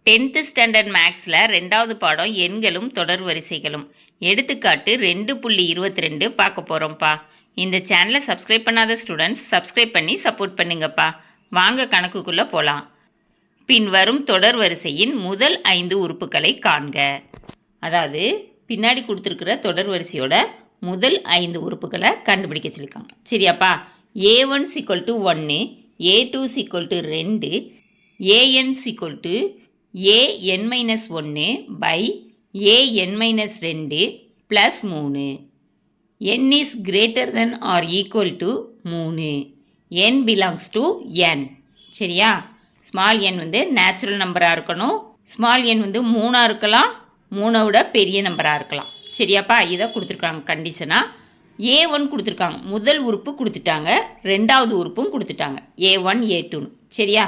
10th standard மேக்ஸில் 2வது பாடம் எண்களும் தொடர் வரிசைகளும் எடுத்துக்காட்டு 2.22 பார்க்க போகிறோம்ப்பா. இந்த சேனலை சப்ஸ்கிரைப் பண்ணாத ஸ்டூடெண்ட்ஸ் சப்ஸ்கிரைப் பண்ணி சப்போர்ட் பண்ணுங்கப்பா. வாங்க கணக்குக்குள்ளே போகலாம். பின்வரும் தொடர் வரிசையின் முதல் 5 உறுப்புகளை காண்க. அதாவது பின்னாடி கொடுத்துருக்கிற தொடர் வரிசையோட முதல் 5 உறுப்புகளை கண்டுபிடிக்க சொல்லியிருக்காங்க. சரியாப்பா? A1 = 1, A2 = 2, AN = an-1 by an-2 plus 3. n is greater than or equal to 3. n belongs to n. சரியா? ஸ்மால் n வந்து நேச்சுரல் நம்பராக இருக்கணும். ஸ்மால் n வந்து 3 இருக்கலாம், 3 விட பெரிய நம்பராக இருக்கலாம். சரியாப்பா? இதை கொடுத்துருக்காங்க கண்டிஷனாக. A1 கொடுத்துருக்காங்க, முதல் உறுப்பு கொடுத்துட்டாங்க, ரெண்டாவது உறுப்பும் கொடுத்துட்டாங்க, A1 A2. சரியா?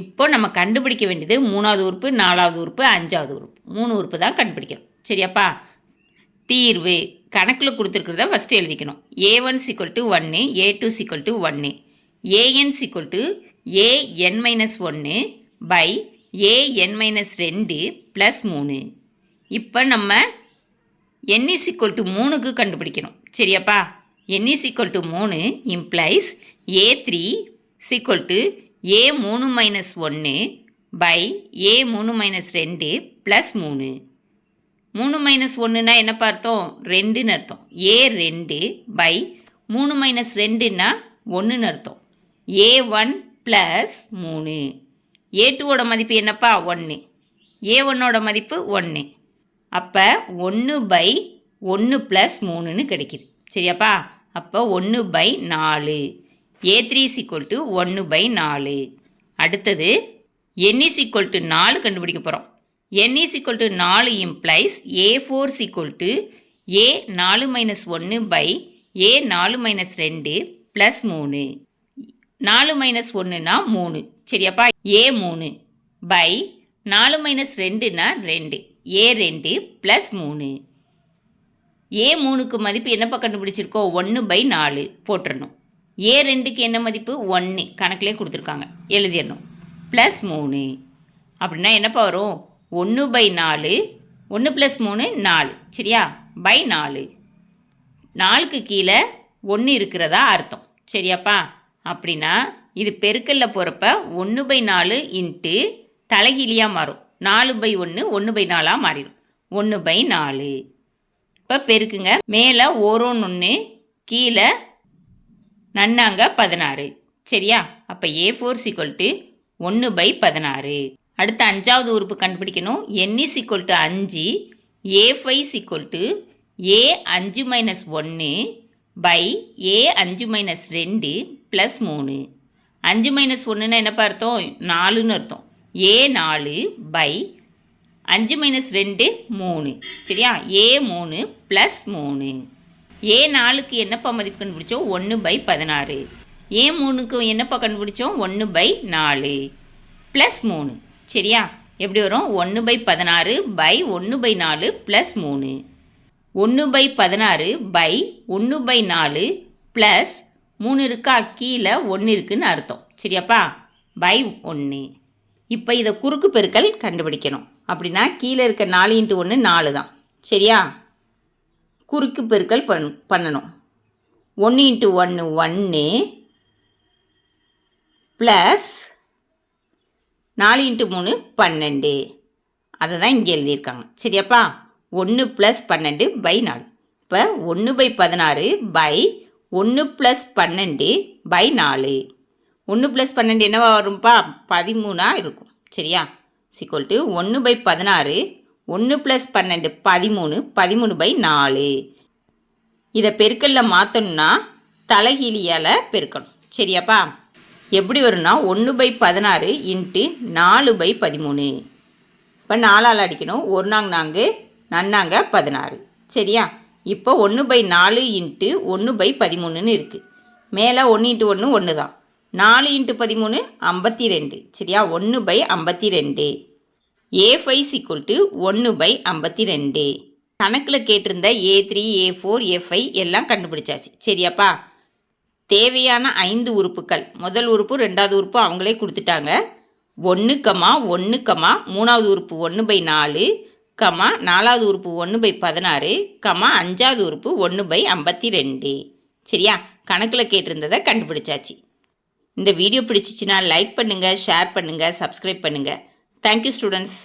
இப்போ நம்ம கண்டுபிடிக்க வேண்டியது 3வது உறுப்பு, 4வது உறுப்பு, 5வது உறுப்பு. 3 உறுப்பு தான் கண்டுபிடிக்கணும். சரியாப்பா? தீர்வு கணக்கில் கொடுத்துருக்கிறத ஃபஸ்ட்டு எழுதிக்கணும். A1 = 1, A2 = 1, AN = an-1 by an-2 plus 3. இப்போ நம்ம n = 3க்கு கண்டுபிடிக்கணும். சரியாப்பா? n = 3 implies A3 = A3 - 1 by A3 - 2 plus 3. 3 - 1னா என்ன பார்த்தோம்? 2ன்னு அர்த்தம். A2 by 3 - 2ன்னா 1ன்னு அர்த்தம். A1 plus 3. A2ஓட மதிப்பு என்னப்பா? 1. A1ஓட மதிப்பு 1. அப்போ 1 by 1 plus 3ன்னு கிடைக்கிது. சரியாப்பா? அப்போ 1 by 4. A3 = 1 by 4. அடுத்தது n = 4 கண்டுபிடிக்க போகிறோம். n = 4 implies A4 = A4 - 1 by A4 - 2 plus 3. 4 - 1னா 3. சரியாப்பா? A3 by 4 - 2னா 2. A2 plus 3. A3க்கு மதிப்பு என்னப்பா கண்டுபிடிச்சிருக்கோம்? 1 by 4 போட்டுடணும். A2க்கு என்ன மதிப்பு? 1 கணக்கிலே கொடுத்துருக்காங்க, எழுதிடணும். ப்ளஸ் 3 அப்படின்னா என்னப்பா வரும்? 1 by 4, 1 + 3 4. சரியா? by 4. 4க்கு கீழே 1 இருக்கிறதா அர்த்தம். சரியாப்பா? அப்படின்னா இது பெருக்கல்ல போகிறப்ப 1 by 4 இன்ட்டு தலைகீழியாக மாறும். 4 by 1 1 by 4ஆக மாறிடும். 1 by 4. இப்போ பெருக்குங்க. மேலே ஓரோன் 1, கீழே நன்னாங்க 16. சரியா? அப்போ A4 = 1 by 16. அடுத்த 5வது உறுப்பு கண்டுபிடிக்கணும். n = 5, A5 = A5 - 1 by A5 - 2 plus 3. 5 - 1ன்னா என்னப்பா அர்த்தம்? 4ன்னு அர்த்தம். A4 by 5 - 2 3. சரியா? A3 plus 3. A4க்கு என்னப்பா மதிப்பு கண்டுபிடிச்சோம்? 1 by 16. A3க்கு என்னப்பா கண்டுபிடிச்சோம்? 1 by 4 plus 3. சரியா? எப்படி வரும்? 1 by 16 by 1 by 4 plus 3. 1 by 16 by 1 by 4 plus 3 இருக்கா? கீழே 1 இருக்குன்னு அர்த்தம். சரியாப்பா? by 1. இப்போ இதை குறுக்கு பெருக்கல் கண்டுபிடிக்கணும். அப்படின்னா கீழே இருக்க 4 × 1 4 தான். சரியா? குறுக்கு பெருக்கல் பண்ணணும். 1 × 1 1 ப்ளஸ் 4 × 3 12. அதை தான் இங்கே எழுதியிருக்காங்க. சரியாப்பா? 1 + 12 by 4. இப்போ 1 by 16 by 1 + 12 by 4. 1 + 12 என்னவா வரும்ப்பா? 13ஆ இருக்கும். சரியா? = 1 by 16, 1 + 12 13, 13 by 4. இதை பெருக்கல்ல மாற்றணும்னா தலைகீழியால் பெருக்கணும். சரியாப்பா? எப்படி வரும்னா 1 by 16 இன்ட்டு 4 by 13. இப்போ 4ஆல் அடிக்கணும். 1 4 4, நன்னாங்க 16. சரியா? இப்போ 1 by 4 இன்ட்டு 1 by 13ன்னு இருக்குது. மேலே 1 × 1 1 தான். 4 × 13 52. சரியா? 1 by 52. A5 = 1 by 52. கணக்கில் கேட்டிருந்த A3 A4 A5 எல்லாம் கண்டுபிடிச்சாச்சு. சரியாப்பா? தேவையான 5 உறுப்புகள், முதல் உறுப்பு 2வது உறுப்பு அவங்களே கொடுத்துட்டாங்க. 1, 1, மூணாவது உறுப்பு 1/4, நாலாவது உறுப்பு 1/16, 5வது உறுப்பு 1/52. சரியா? கணக்கில் கேட்டிருந்ததை கண்டுபிடிச்சாச்சு. இந்த வீடியோ பிடிச்சிச்சின்னா லைக் பண்ணுங்கள், ஷேர் பண்ணுங்கள், சப்ஸ்கிரைப் பண்ணுங்கள். Thank you students.